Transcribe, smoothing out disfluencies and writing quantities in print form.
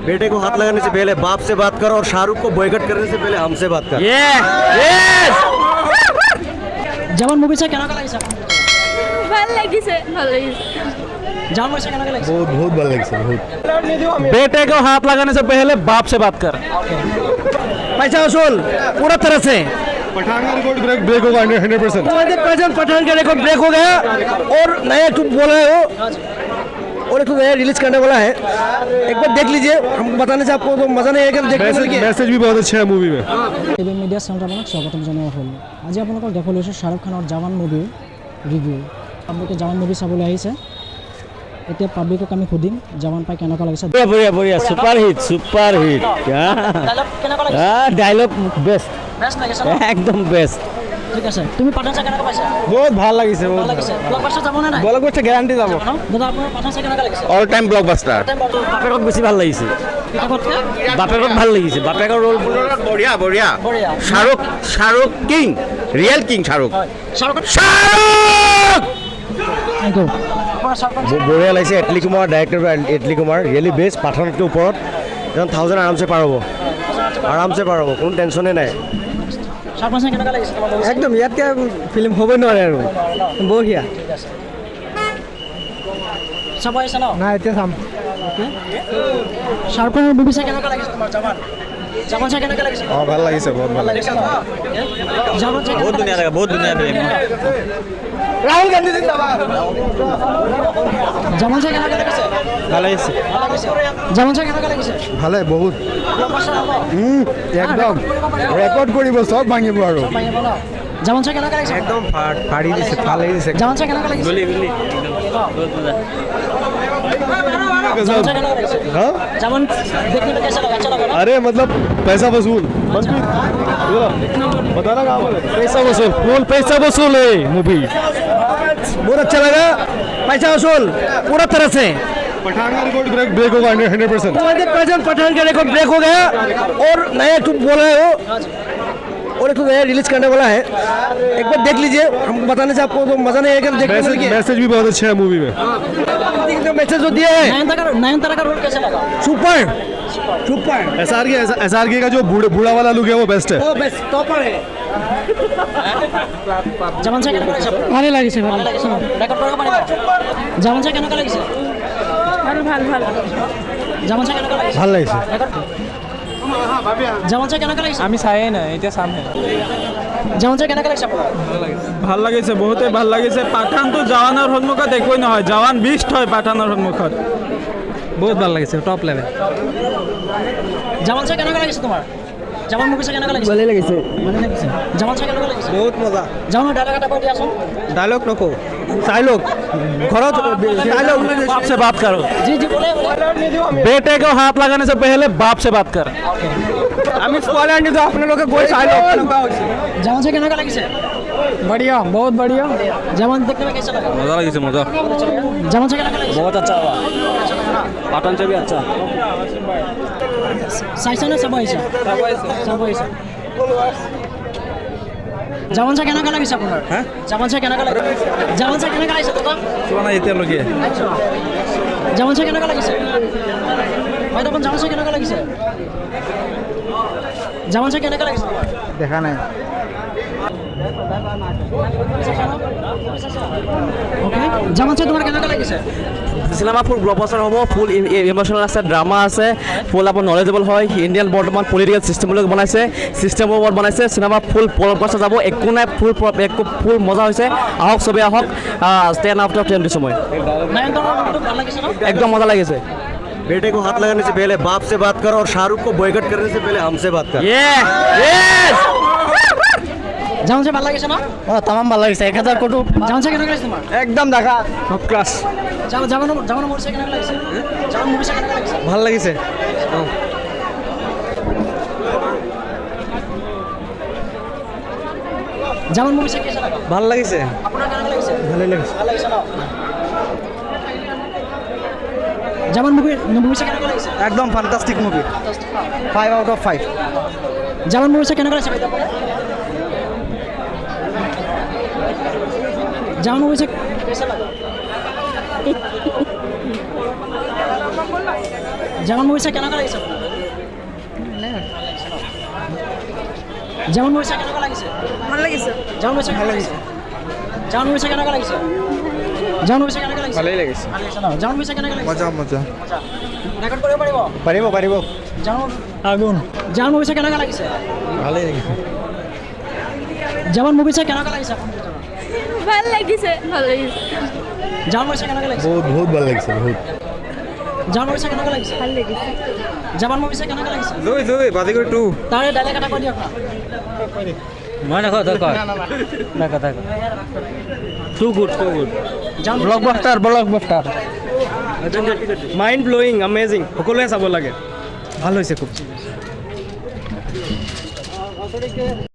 बेटे को हाथ लगाने से पहले बाप से बात कर और शाहरुख को बॉयकट करने से पहले हमसे बात कर। जवान मूवी से केना লাগিছে ভাল লাগিছে जवान मूवी से केना লাগিছে बहुत बहुत ভাল লাগিছে बहुत। बेटे को हाथ लगाने से पहले बाप से बात कर। पैसा वसूल पूरा तरह से पठान का रिकॉर्ड ब्रेक होगा 100%। प्रेजेंट पठान का रिकॉर्ड ब्रेक हो गया और नया एक बोल रहे हो और एक नया रिलीज करने वाला है। एक बार देख लीजिए, हम बताने से आपको तो मजा नहीं आएगा देखने में। मैसेज भी बहुत अच्छा है मूवी में। एबी মিডিয়া চেনেলত আপোনাক স্বাগতম জনোৱা হ'ল। আজি আপোনালোকক দেখুৱাই লৈছোঁ শ্বাহৰুখ খানৰ জৱান মুভিৰ ৰিভিউ। আপোনালোকে জৱান মুভি চাবলৈ আহিছে, এতিয়া পাব্লিকক আমি সুধিম জৱান পাই কেনেকুৱা লাগিছে। बढ़िया बढ़िया super hit dialogue best best লাগিছে ন? एकदम बेस्ट। ঠিক আছে, তুমি পাঠান চাই কেনেকুৱা পাইছা? बहुत ভাল লাগিছে ভাল লাগিছে। ব্লকবাষ্টাৰ যাব নে নাই? ব্লকবাষ্টাৰ গ্যাৰান্টি যাব। দাদা আপোনাৰ পাঠান চাই কেনেকুৱা লাগিছে? All time blockbuster. বাপেকক বেছি ভাল লাগিছে, কিতাপতকৈ বাপেকক ভাল লাগিছে। বাপেকৰ ৰোল বঢ়িয়া বঢ়িয়া। বঢ়িয়া। Shahrukh king, real king Shahrukh. Shahrukh thank you. আপোনাৰ শাহৰুখ बढ़िया লাগিছে। Atlee Kumar director Atlee Kumar really best. পাঠানতকৈ ওপৰত 1000 আৰামছে পাৰ হ'ব, আৰামছে পাৰ হ'ব, কোনো টেনশ্যনে নাই। শাহৰুখ চাই কেনেকুৱা লাগিছে তোমাৰ? একদম ইয়াতকৈ ফিল্ম হ'বই নোৱাৰে আৰু বঢ়িয়া। চাব আহিছে ন? নাই এতিয়া চাম। শাহৰুখ খানৰ মুভি চাই কেনেকুৱা লাগিছে তোমাৰ? জৱান জৱান চাই কেনেকুৱা লাগিছে? অঁ ভাল লাগিছে, বহুত ভাল লাগিছে। জৱান চাই বহুত ধুনীয়া লাগে, বহুত ধুনীয়া লাগে। ৰাহুল গান্ধী জিন্দাবাদ। জৱান চাই কেনেকুৱা লাগিছে? ভাল লাগিছে। জৱান চাই কেনেকুৱা লাগিছে? ভালে বহুত ব্লকবাষ্টাৰ হ'ব? একদম ৰেকৰ্ড কৰিব, চব ভাঙিব আৰু পাৰিব ন? জৱান চাই কেনেকুৱা লাগিছে? একদম ফাড়ি দিছে, ভাল লাগিছে। জৱান চাই কেনেকুৱা লাগিছে? जवान से केना লাগিছে? हाँ जवान देखने में कैसा लगा? अच्छा लगा ना? अरे मतलब पैसा वसूल बताना कहाँ बोले पैसा वसूल है मूवी। बहुत अच्छा लगा, पैसा वसूल पूरा तरह से। पठान का रिकॉर्ड ब्रेक होगा 100%। प्रेजेंट पठान का रिकॉर्ड ब्रेक हो गया और नया एक बोल रहे हो और एक नया रिलीज करने वाला है। एक बार देख लीजिए, हम बताने से आपको तो मजा नहीं आएगा देखने में। मैसेज भी बहुत अच्छा है मूवी में। जो मैसेज जो दिया है, नयनतारा का रोल कैसा लगा? Super super. SRK का जो बूढ़ा वाला लुक है वो बेस्ट है। ओ बेस्ट टॉपर है। जवान से কেনেকুৱা লাগিছে? ভালে লাগিছে, ভালে লাগিছে। ৰেকৰ্ড কৰিব পাৰিব? জৱান চাই কেনেকুৱা লাগিছে? ভাল ভাল জৱান চাই কেনেকুৱা লাগিছে? ভাল লাগিছে। জৱান চাই কেনেকুৱা লাগিছে? আমি চাইয়ে নাই, এতিয়া চামহে। জৱান চাই কেনেকুৱা লাগিছে আপোনাৰ? ভাল লাগিছে, বহুতেই ভাল লাগিছে। পাঠানটো জৱানৰ সন্মুখত একোৱেই নহয়, জৱান বিষ্ট হয় পাঠানৰ সন্মুখত। বহুত ভাল লাগিছে, টপ লেভেল। জৱান চাই কেনেকুৱা লাগিছে তোমাৰ? জৱান মুভি চাই কেনেকুৱা লাগিছে? ভালেই লাগিছে, ভালে লাগিছে। জৱান চাই কেনেকুৱা লাগিছে? বহুত মজা। জৱানৰ ডাইলগ এটা কৈ দিয়াচোন। ডায়লগ নকওঁ, ডায়লগ ঘৰত डायलॉग बाप से बात करो। जी जी बोले बेटे को हाथ लगाने से पहले बाप से बात कर। আমি স্পয়লার নিদো, আপোনালোকে গৈ চাই লওক কেনেকুৱা হৈছে। जवान से केना লাগিছে? बढ़िया, बहुत बढ़िया। जवान देखने में कैसा लगा? मजा लगी, मजा। जवान से केना লাগিছে? बहुत अच्छा हुआ, पाटन से भी अच्छा। साइसा ने सब आइसा सब आइसा। जवान से केना লাগিছে আপোনাৰ? হ্যাঁ जवान से केना লাগিছে? जवान से केना লাগিছে দাদা? শোনা এতিয়ালৈকে। जवान से केना লাগিছে? ভাই তখন जवान से কেনা লাগিছে? जवान से केना লাগিছে? দেখা নাই। ओके जवान से তোমাৰ কেনা লাগিছে? চিনেমা ফুল ব্লকবাষ্টাৰ হ'ব, ফুল ইমোশ্যনেল আছে, ড্ৰামা আছে, ফুল আপোনাৰ নলেজেবল হয়। ইণ্ডিয়ান বৰ্তমান পলিটিকেল চিষ্টেমলৈ বনাইছে, চিষ্টেমৰ ওপৰত বনাইছে। চিনেমা ফুল ব্লকবাষ্টাৰ যাব, একো নাই, ফুল মজা হৈছে। আহক চবেই আহক, 10 out of 10 দিছোঁ মই। নয়নতাৰা ভাল লাগিছে ন? একদম মজা লাগিছে। बेटे को हाथ लगाने से पहले बाप से बात कर और शाहरुख को बॉयकट करने से पहले हमसे बात कर। जवान से ভাল লাগিছে ন? তামাম ভাল লাগিছে, 1000 কোটি। जवान से কেনা লাগিছে তোমাৰ? একদম দেখা, টপ ক্লাস। जवान মুভি চাই কেনা লাগিছে? जवान মুভি চাই কেনা লাগিছে? ভাল লাগিছে। जवान মুভি চাই কেনেকুৱা লাগা? ভাল লাগিছে, আপোনাৰ কেনেকুৱা লাগিছে? ভালেই লাগিছে। ভাল লাগিছে ন? जवान মুভি চাই কেনেকুৱা লাগিছে? একদম ফ্যান্টাস্টিক মুভি, 5 out of 5। जवान মুভি চাই কেনেকুৱা লাগিছে ভাই আপোনাৰ? जवान মুভি চাই कैसा लगा? জাৱান মুভি চাই কেনেকুৱা লাগিছে আপোনাৰ? জাৱান মুভি চাই কেনেকুৱা লাগিছে? ভাল লাগিছে জাৱান মুভি চাই ভাল লাগিছে। জাৱান মুভি চাই কেনেকুৱা লাগিছে? জাৱান মুভি চাই কেনেকুৱা লাগিছে? ভালেই লাগিছে। ভাল লাগিছে ন? জাৱান মুভি চাই কেনেকুৱা লাগিছে? মজা মজা ৰেকৰ্ড কৰিব পাৰিব? পাৰিব পাৰিব জাৱান আগুন। জাৱান মুভি চাই কেনেকুৱা লাগিছে? ভালেই লাগিছে জাৱান মুভি চাই কেনেকুৱা লাগিছে আপুনি? ভাল লাগিছে ভাল লাগিছে জাৱান মুভি চাই কেনেকুৱা লাগিছে? বহুত বহুত ভাল লাগিছে বহুত জাৱান মুভি চাই কেনেকুৱা লাগিছে? ভাল লাগিছে জাৱান মুভি চাই কেনেকুৱা লাগিছে? জয় বাজিগৰ 2 তাৰে ডাইলেক্ট এটা কৈ দিয়ক না। মই নকওঁ তই কয় too good Jawan blockbuster mind blowing amazing সকলোৱে চাব লাগে ভাল হৈছে খুব